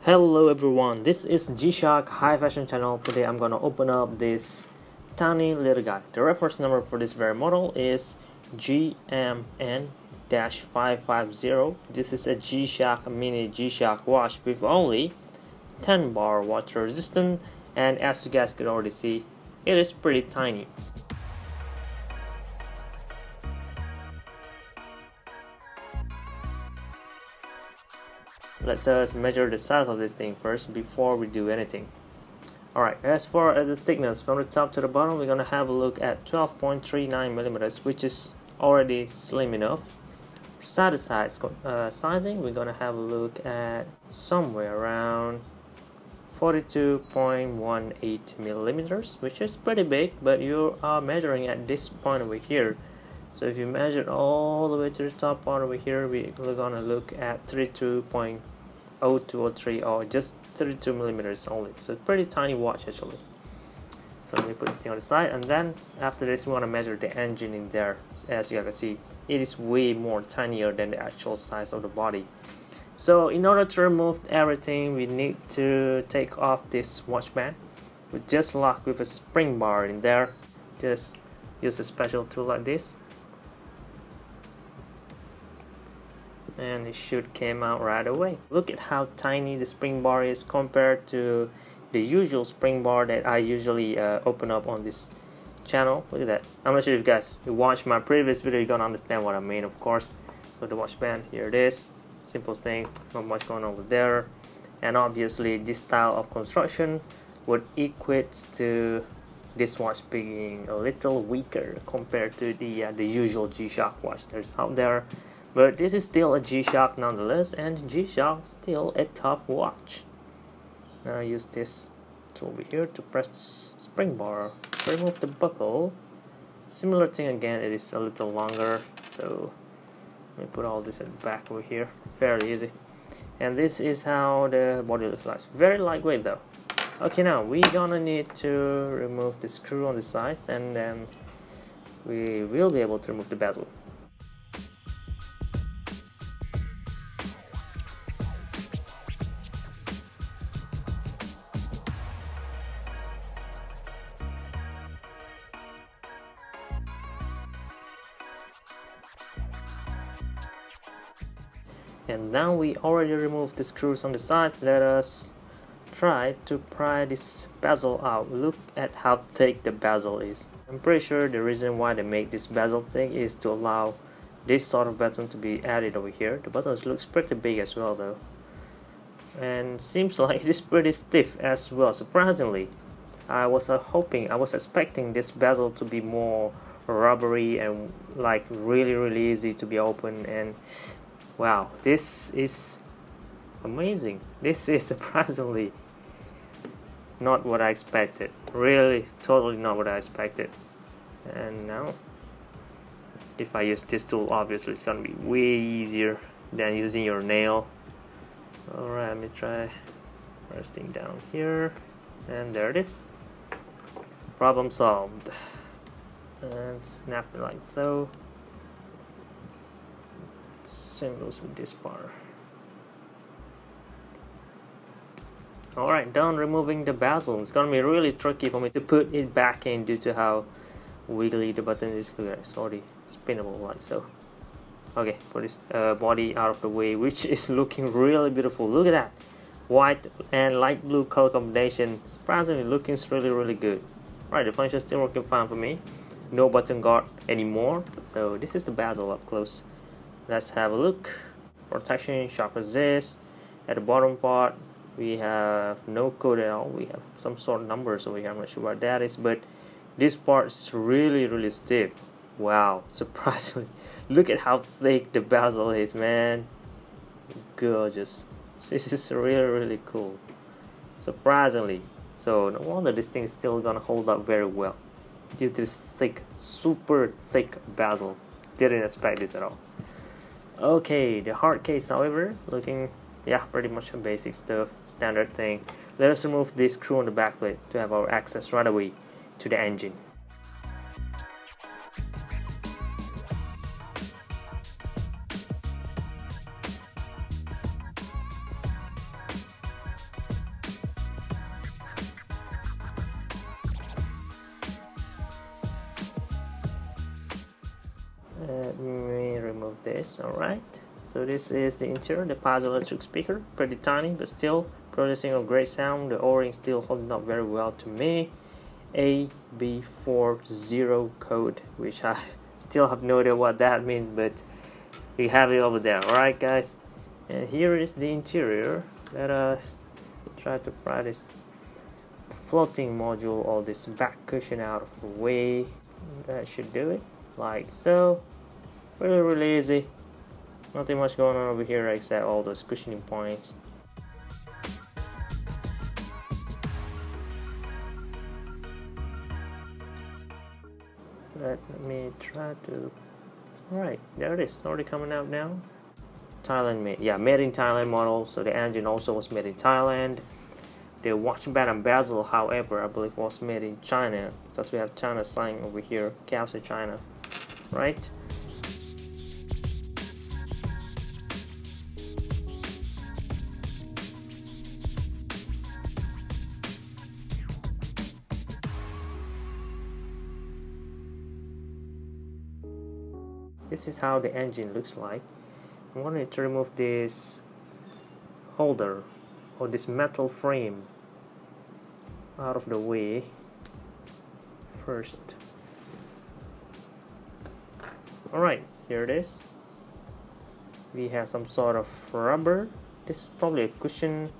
Hello everyone, this is G-Shock High Fashion channel. Today I'm gonna open up this tiny little guy. The reference number for this very model is GMN-550. This is a G-Shock mini G-Shock watch with only 10 bar water resistant, and as you guys could already see, it is pretty tiny. Let's measure the size of this thing first before we do anything. Alright, as far as the thickness from the top to the bottom, we're gonna have a look at 12.39 millimeters, which is already slim enough. Side to side sizing, we're gonna have a look at somewhere around 42.18 millimeters, which is pretty big, but you are measuring at this point over here. So if you measure all the way to the top part over here, we're gonna look at 32.02 or 3 or just 32 millimeters only. So it's pretty tiny watch actually. So let me put this thing on the side, and then after this we want to measure the engine in there. As you can see, it is way more tinier than the actual size of the body. So in order to remove everything, we need to take off this watch band. We just lock with a spring bar in there. Just use a special tool like this, and it should come out right away. Look at how tiny the spring bar is compared to the usual spring bar that I usually open up on this channel. Look at that. I'm not sure if you guys watch my previous video, you're gonna understand what I mean, of course. So the watch band, here it is. Simple things, not much going on over there. And obviously this style of construction would equate to this watch being a little weaker compared to the usual G-Shock watch there's out there. But this is still a G-Shock nonetheless, and G-Shock still a top watch. Now I use this tool over here to press the spring bar, remove the buckle. Similar thing again, it is a little longer, so let me put all this at the back over here. Fairly easy. And this is how the body looks like. Very lightweight though. Okay, now we're gonna need to remove the screw on the sides, and then we will be able to remove the bezel. And now we already removed the screws on the sides. Let us try to pry this bezel out. Look at how thick the bezel is. I'm pretty sure the reason why they make this bezel thick is to allow this sort of button to be added over here. The button looks pretty big as well though, and seems like it is pretty stiff as well. Surprisingly, I was expecting this bezel to be more rubbery and like really easy to be opened, and wow, this is amazing. This is surprisingly not what I expected. Really, totally not what I expected. And now, if I use this tool, obviously it's gonna be way easier than using your nail. Alright, let me try resting down here. And there it is. Problem solved. And snap it like so. Same goes with this part. Alright, done removing the bezel. It's gonna be really tricky for me to put it back in due to how wiggly the button is. Look at it, it's already spinnable like so. Okay, put this body out of the way, which is looking really beautiful. Look at that, white and light blue color combination. Surprisingly looking really good. Alright, the function is still working fine for me. No button guard anymore. So this is the bezel up close. Let's have a look. Protection, shock resist. At the bottom part, we have no code at all. We have some sort of numbers over here. I'm not sure what that is, but this part is really stiff. Wow, surprisingly. Look at how thick the bezel is, man. Gorgeous. This is really cool. Surprisingly. So no wonder this thing is still gonna hold up very well due to this thick, super thick bezel. Didn't expect this at all. Okay, the hard case, however, looking, yeah, pretty much a basic stuff, standard thing. Let us remove this screw on the back plate to have our access right away to the engine. this. Alright, so this is the interior, the piezoelectric speaker, pretty tiny but still producing a great sound. The O-ring still holding up very well to me. AB40 code, which I still have no idea what that means, but we have it over there. Alright guys, and here is the interior. Let us try to pry this floating module or this back cushion out of the way. That should do it, like so. Really easy, nothing much going on over here except all those cushioning points. Let me try to... Alright, there it is, already coming out now. Thailand made, yeah, made in Thailand model, so the engine also was made in Thailand. The watch band and bezel, however, I believe was made in China, because we have China sign over here, Castle China, right? This is how the engine looks like. I wanted to remove this holder or this metal frame out of the way first. Alright, here it is. We have some sort of rubber. This is probably a cushion.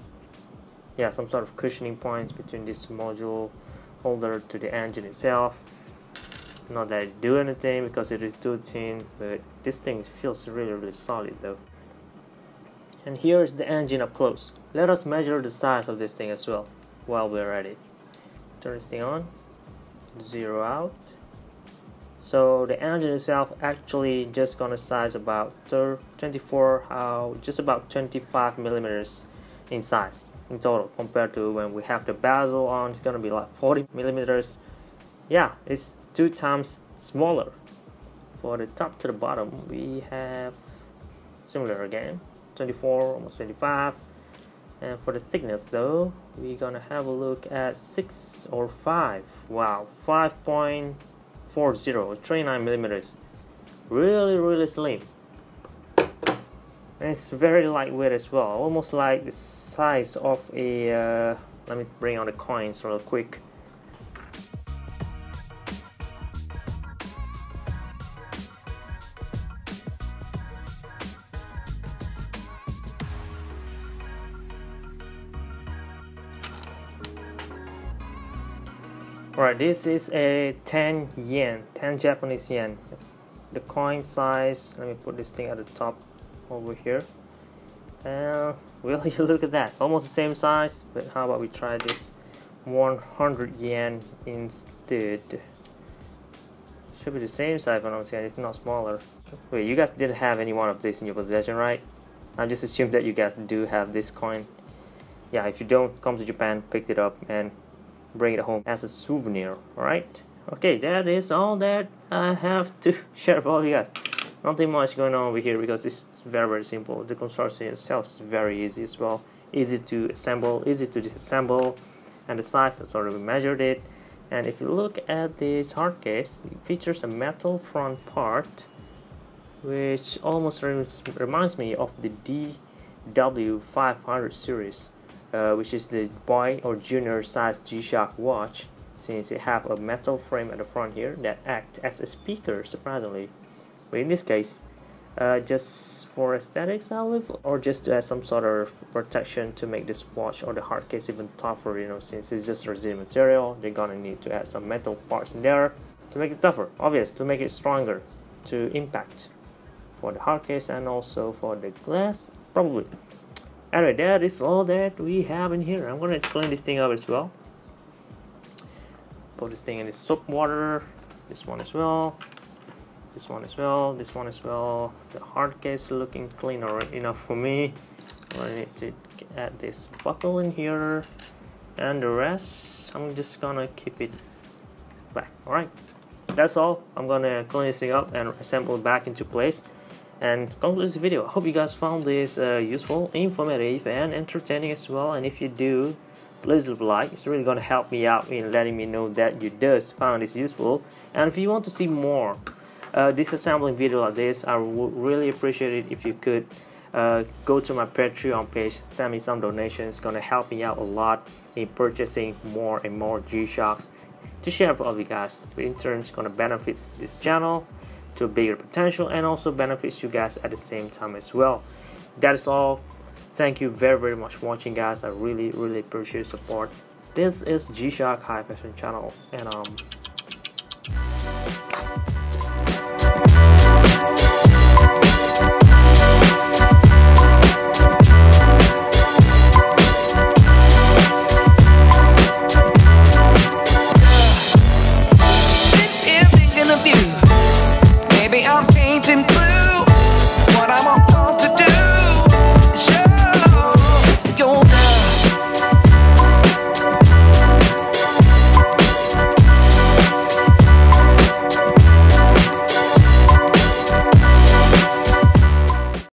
Yeah, some sort of cushioning points between this module holder to the engine itself. Not that it do anything because it is too thin, but this thing feels really solid though. And here is the engine up close. Let us measure the size of this thing as well while we're at it. Turn this thing on, zero out. So the engine itself actually just gonna size about 24, just about 25 millimeters in size in total, compared to when we have the bezel on, it's gonna be like 40 millimeters. Yeah, it's 2 times smaller. For the top to the bottom, we have similar again, 24, almost 25. And for the thickness though, we're gonna have a look at 6 or 5. Wow, 5.40, 29 millimeters. Really slim. And it's very lightweight as well, almost like the size of a let me bring on the coins real quick. Alright, this is a 10 yen, 10 Japanese yen. The coin size, let me put this thing at the top over here. Well, you look at that, almost the same size, but how about we try this 100 yen instead. Should be the same size, but I'm saying if not smaller. Wait, you guys didn't have any one of this in your possession, right? I just assumed that you guys do have this coin. Yeah, if you don't, come to Japan, pick it up, and bring it home as a souvenir. Alright, okay, that is all that I have to share with all you guys. Nothing much going on over here because it's very simple. The construction itself is very easy as well, easy to assemble, easy to disassemble, and the size has already measured it. And if you look at this hard case, it features a metal front part which almost reminds me of the GMN-550 series, which is the boy or junior size G-Shock watch, since it have a metal frame at the front here that acts as a speaker, surprisingly. But in this case, just for aesthetics, I believe, or just to add some sort of protection to make this watch or the hard case even tougher, you know, since it's just resin material, they're gonna need to add some metal parts in there to make it tougher, obvious, to make it stronger to impact for the hard case and also for the glass, probably. Anyway, that is all that we have in here. I'm gonna clean this thing up as well. Put this thing in the soap water. This one as well. This one as well. This one as well. The hard case looking clean already enough for me. I need to add this buckle in here, and the rest I'm just gonna keep it back. Alright, that's all. I'm gonna clean this thing up and assemble it back into place and conclude this video. I hope you guys found this useful, informative, and entertaining as well. And if you do, please leave a like. It's really gonna help me out in letting me know that you just found this useful. And if you want to see more disassembling video like this, I would really appreciate it if you could go to my Patreon page, send me some donations. It's gonna help me out a lot in purchasing more and more G-Shocks to share with all of you guys. In turn, it's gonna benefit this channel to a bigger potential and also benefits you guys at the same time as well. That is all. Thank you very much for watching, guys. I really appreciate your support. This is G-Shock High Fashion channel, and